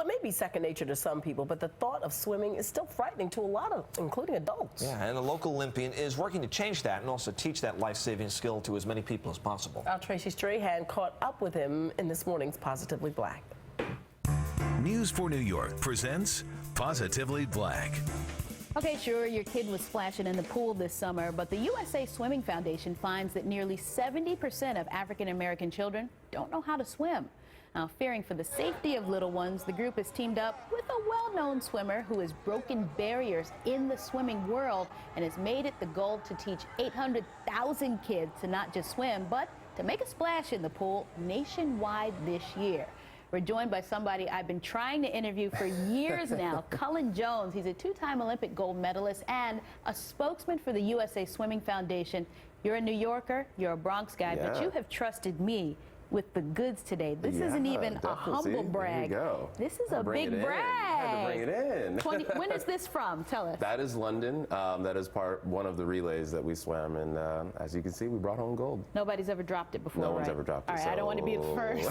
Well, it may be second nature to some people, but the thought of swimming is still frightening to a lot of, including adults. Yeah, and the local Olympian is working to change that and also teach that life-saving skill to as many people as possible. Our Tracy Strahan caught up with him in this morning's Positively Black. News for New York presents Positively Black. Okay, sure, your kid was splashing in the pool this summer, but the USA Swimming Foundation finds that nearly 70% of African-American children don't know how to swim. Now, fearing for the safety of little ones, the group has teamed up with a well-known swimmer who has broken barriers in the swimming world and has made it the goal to teach 800,000 kids to not just swim, but to make a splash in the pool nationwide this year. We're joined by somebody I've been trying to interview for years now, Cullen Jones. He's a two-time Olympic gold medalist and a spokesman for the USA Swimming Foundation. You're a New Yorker, you're a Bronx guy, but you have trusted me with the goods today. This isn't even a humble brag. This is a big brag. I had to bring it in. When is this from? Tell us. That is London. That is one of the relays that we swam, and as you can see, we brought home gold. Nobody's ever dropped it before, No one's ever dropped it. All right, I don't want to be the first.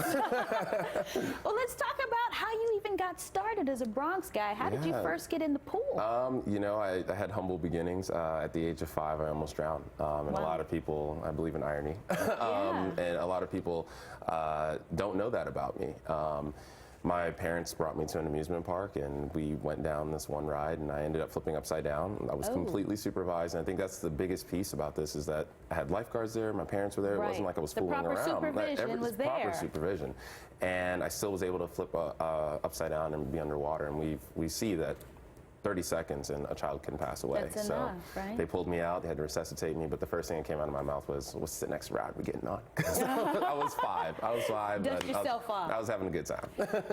Well, let's talk about how you even got started as a Bronx guy. How did you first get in the pool? You know, I had humble beginnings. At the age of 5, I almost drowned. And a lot of people, I believe in irony, and a lot of people don't know that about me. My parents brought me to an amusement park, and we went down this one ride, and I ended up flipping upside down. I was completely supervised, and I think that's the biggest piece about this, is that I had lifeguards there, my parents were there. It wasn't like I was fooling around. The proper supervision was there. Proper supervision. And I still was able to flip upside down and be underwater, and we see that 30 seconds and a child can pass away. That's enough, right? They pulled me out, they had to resuscitate me, but the first thing that came out of my mouth was, what's the next ride we're getting on? I was five. Dust yourself off. I was having a good time.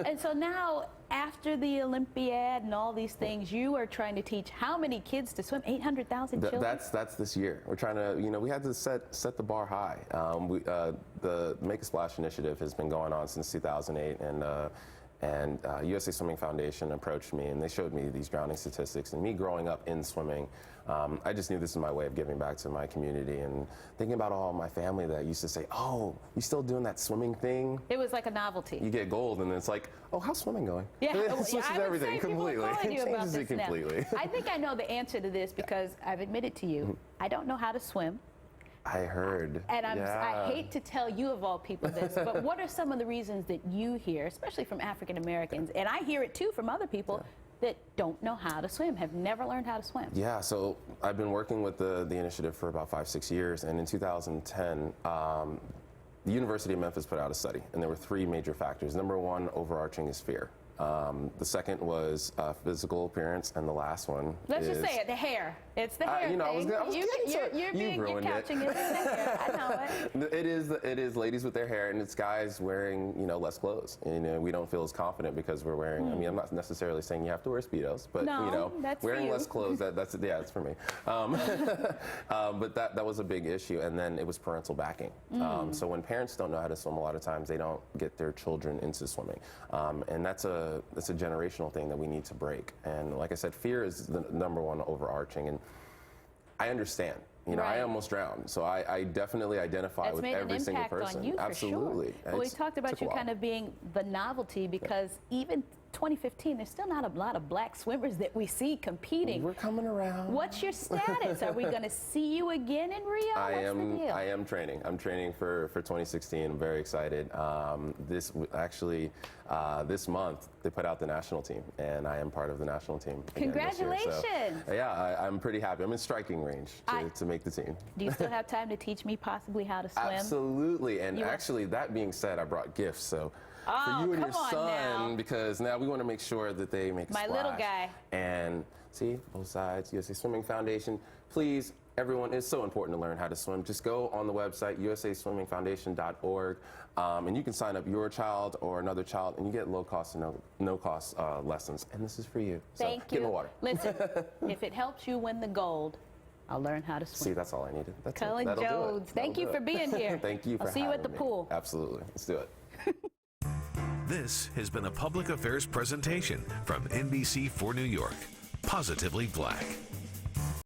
And so now, after the Olympiad and all these things, you are trying to teach how many kids to swim? 800,000 children? That's this year. We're trying to, you know, we had to set the bar high. The Make a Splash initiative has been going on since 2008, and USA Swimming Foundation approached me, and they showed me these drowning statistics. And me growing up in swimming, I just knew this is my way of giving back to my community, and thinking about all my family that used to say, oh, you still doing that swimming thing? It was like a novelty. You get gold, and then it's like, oh, how's swimming going? Yeah, it switches everything completely. It changes it completely. I think I know the answer to this because I've admitted to you, I don't know how to swim. I heard. And I hate to tell you of all people this, but what are some of the reasons that you hear, especially from African Americans, and I hear it too from other people, that don't know how to swim, have never learned how to swim? Yeah, so I've been working with the initiative for about 5-6 years, and in 2010, the University of Memphis put out a study, and there were 3 major factors. Number 1, overarching, is fear. The second was physical appearance, and the last one Let's just say it, the hair. It's the hair you know, thing. You're couching it in the hair. I know it. It is ladies with their hair, and it's guys wearing, you know, less clothes. You know, we don't feel as confident because we're wearing, I mean, I'm not necessarily saying you have to wear Speedos, but, you know, wearing less clothes, it's for me. But that was a big issue, and then it was parental backing. So when parents don't know how to swim, a lot of times they don't get their children into swimming. And that's a generational thing that we need to break. And like I said, fear is the number 1 overarching, and I understand. You know, I almost drowned, so I definitely identify with every single person. On you, absolutely. For sure. Well, we talked about you kind of being the novelty, because even 2015, there's still not a lot of black swimmers that we see competing. We're coming around. What's your status? Are we going to see you again in Rio? I am training. I'm training for 2016. I'm very excited. This month they put out the national team, and I am part of the national team. Congratulations! So, yeah, I'm pretty happy. I'm in striking range to make the team. Do you still have time to teach me possibly how to swim? Absolutely. And actually, that being said, I brought gifts. So. For you and your son, because now we want to make sure that they make a splash. My little guy. And see, both sides, USA Swimming Foundation. Please, everyone, it's so important to learn how to swim. Just go on the website, usaswimmingfoundation.org, and you can sign up your child or another child, and you get low-cost and no-cost lessons. And this is for you. Thank you. Get in the water. Listen, if it helps you win the gold, I'll learn how to swim. See, that's all I needed. That's Cullen Jones, thank you for being here. Thank you for having me. I'll see you at the pool. Absolutely. Let's do it. This has been a public affairs presentation from NBC for New York. Positively Black.